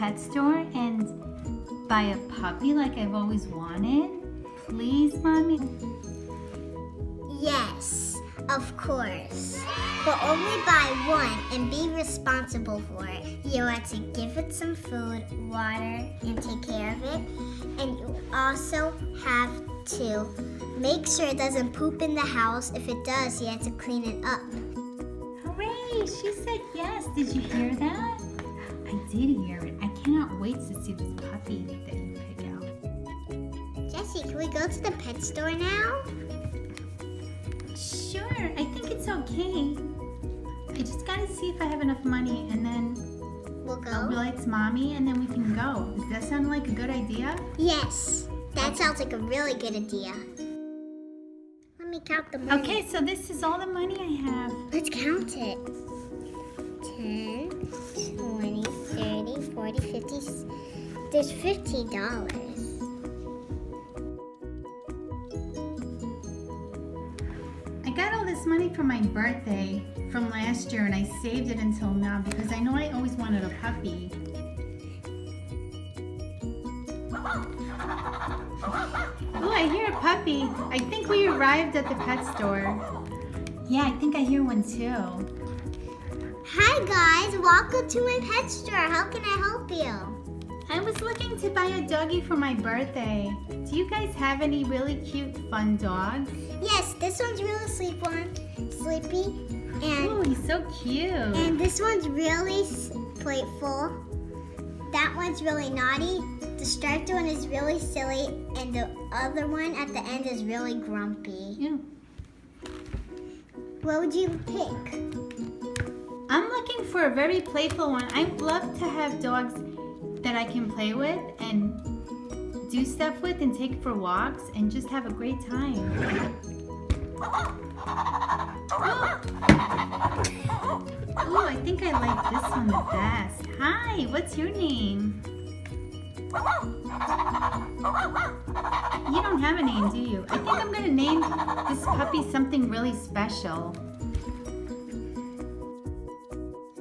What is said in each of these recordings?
pet store and buy a puppy like I've always wanted? Please, Mommy? Yes, of course. But only buy one and be responsible for it. You have to give it some food, water, and take care of it. And you also have to make sure it doesn't poop in the house. If it does, you have to clean it up. Hooray! She said yes. Did you hear that? I did hear it. I cannot wait to see this puppy that you pick out. Jessie, can we go to the pet store now? Sure, I think it's okay. I just gotta see if I have enough money and then We'll go? I'll be like Mommy and then we can go. Does that sound like a good idea? Yes, that sounds like a really good idea. Let me count the money. Okay, so this is all the money I have. Let's count it. 10, 20, 30, 40, 50. There's $50. I got all this money for my birthday from last year and I saved it until now because I know I always wanted a puppy. Oh, I hear a puppy. I think we arrived at the pet store. Yeah, I think I hear one too. Hi guys, welcome to my pet store. How can I help you? I was looking to buy a doggy for my birthday. Do you guys have any really cute, fun dogs? Yes, this one's really sleepy, Oh, and he's so cute. and this one's really playful. That one's really naughty. The striped one is really silly, and the other one at the end is really grumpy. Yeah. What would you pick? I'm looking for a very playful one. I'd love to have dogs that I can play with and do stuff with and take for walks and just have a great time. Oh, I think I like this one the best. Hi, what's your name? You don't have a name, do you? I think I'm gonna name this puppy something really special.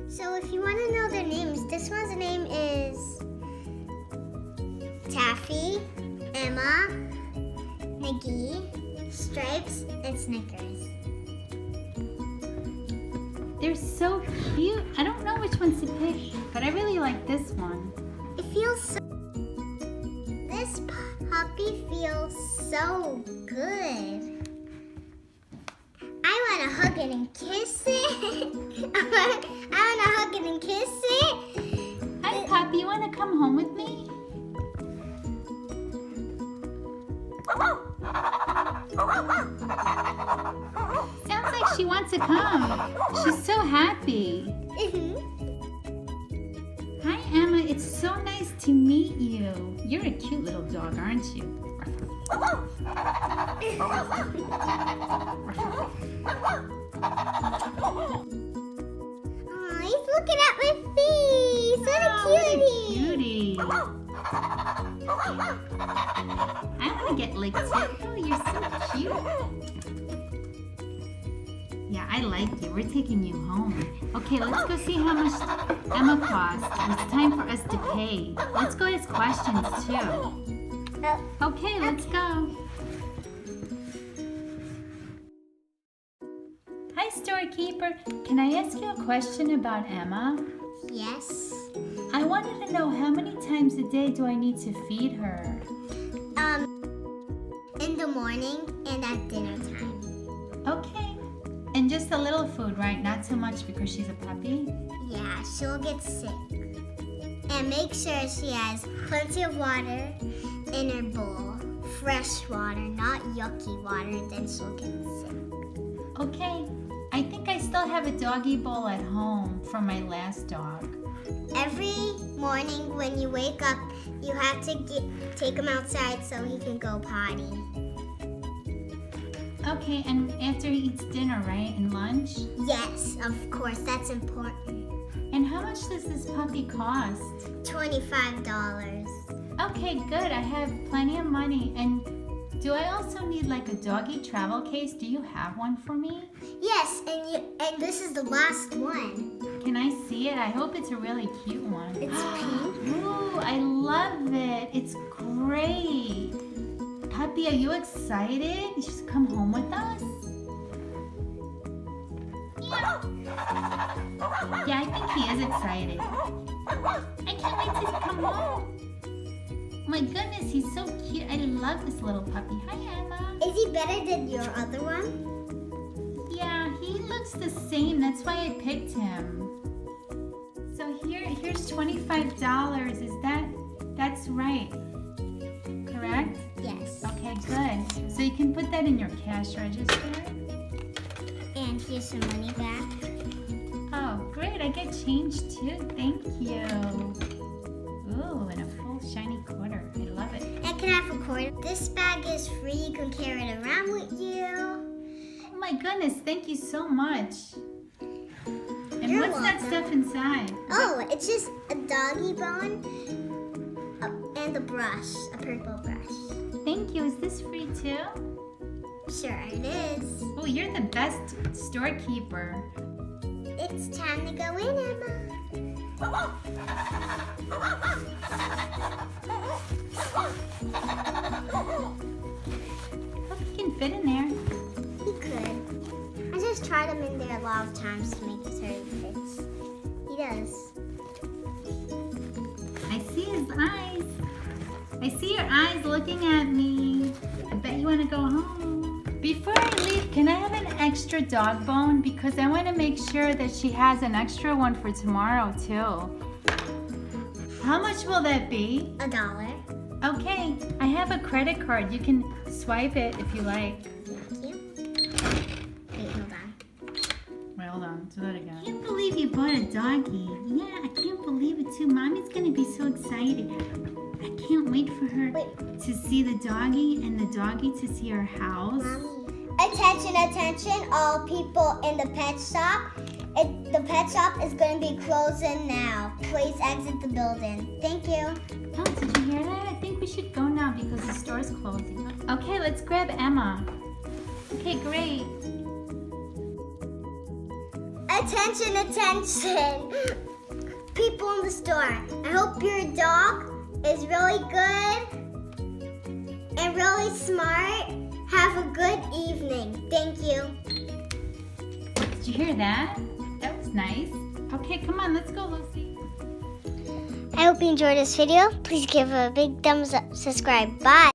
So if you want to know their names, this one's name is Taffy, Emma, Niggy, Stripes, and Snickers. They're so cute. I don't know which ones to pick, but I really like this one. It feels so... This puppy feels so good. I want to hug it and kiss it. I want to hug it and kiss it. Hi, puppy. You want to come home with me? Sounds like she wants to come. She's so happy. Hi, Emma. It's so nice to meet you. You're a cute little dog, aren't you? Oh, he's looking at my face. What a cutie. Cutie. I want to get licked too. Oh, you're so cute. Yeah, I like you. We're taking you home. Okay, let's go see how much Emma costs. It's time for us to pay. Let's go ask questions too. Okay, let's go. Hi, storekeeper. Can I ask you a question about Emma? Yes. I wanted to know how many times a day do I need to feed her? In the morning and at dinner time. Okay. And just a little food, right? Not too much because she's a puppy? Yeah, she'll get sick. And make sure she has plenty of water in her bowl. Fresh water, not yucky water, and then she'll get sick. Okay. I think I still have a doggy bowl at home from my last dog. Every morning when you wake up, you have to take him outside so he can go potty. Okay, and after he eats dinner, right? And lunch? Yes, of course, that's important. And how much does this puppy cost? $25. Okay, good. I have plenty of money. And do I also need like a doggy travel case? Do you have one for me? Yes, and this is the last one. Can I see it? I hope it's a really cute one. It's pink. Ooh, I love it. It's great. Puppy, are you excited? You should come home with us? Yeah, I think he is excited. I can't wait to come home. My goodness, he's so cute. I love this little puppy. Hi, Emma. Is he better than your other one? Yeah, he looks the same. That's why I picked him. So here's $25. That's right. Correct? Yes. Okay, good. So you can put that in your cash register. And here's some money back. Oh, great. I get change too. Thank you. Ooh, and a full shiny quarter. I love it. And can I have a quarter? This bag is free. You can carry it around with you. Oh my goodness. Thank you so much. And You're what's that welcome. stuff inside? Oh, it's just a doggy bone and a brush, a purple brush. Thank you. Is this free too? Sure it is. Oh, you're the best storekeeper. It's time to go in, Emma. Hope you can fit in there. He could. I just tried him in there a lot of times to make sure he fits. He does. I see his eyes. I see your eyes looking at me. I bet you want to go home. Before I leave, can I have an extra dog bone? Because I want to make sure that she has an extra one for tomorrow too. How much will that be? $1. Okay, I have a credit card. You can swipe it if you like. Thank you. Wait, hold on. Wait, hold on. Do that again. I can't believe you bought a doggy. Yeah, I can't believe it too. Mommy's gonna be so excited. I can't wait for her to see the doggy and the doggy to see our house. Mommy. Attention, attention, all people in the pet shop. The pet shop is going to be closing now. Please exit the building. Thank you. Oh, did you hear that? I think we should go now because the store's closing. Okay, let's grab Emma. Okay, great. Attention, attention. People in the store. I hope your dog is really good and really smart. Have a good evening. Thank you. Did you hear that? That was nice. Okay, come on, let's go, Lucy. I hope you enjoyed this video. Please give it a big thumbs up. Subscribe. Bye.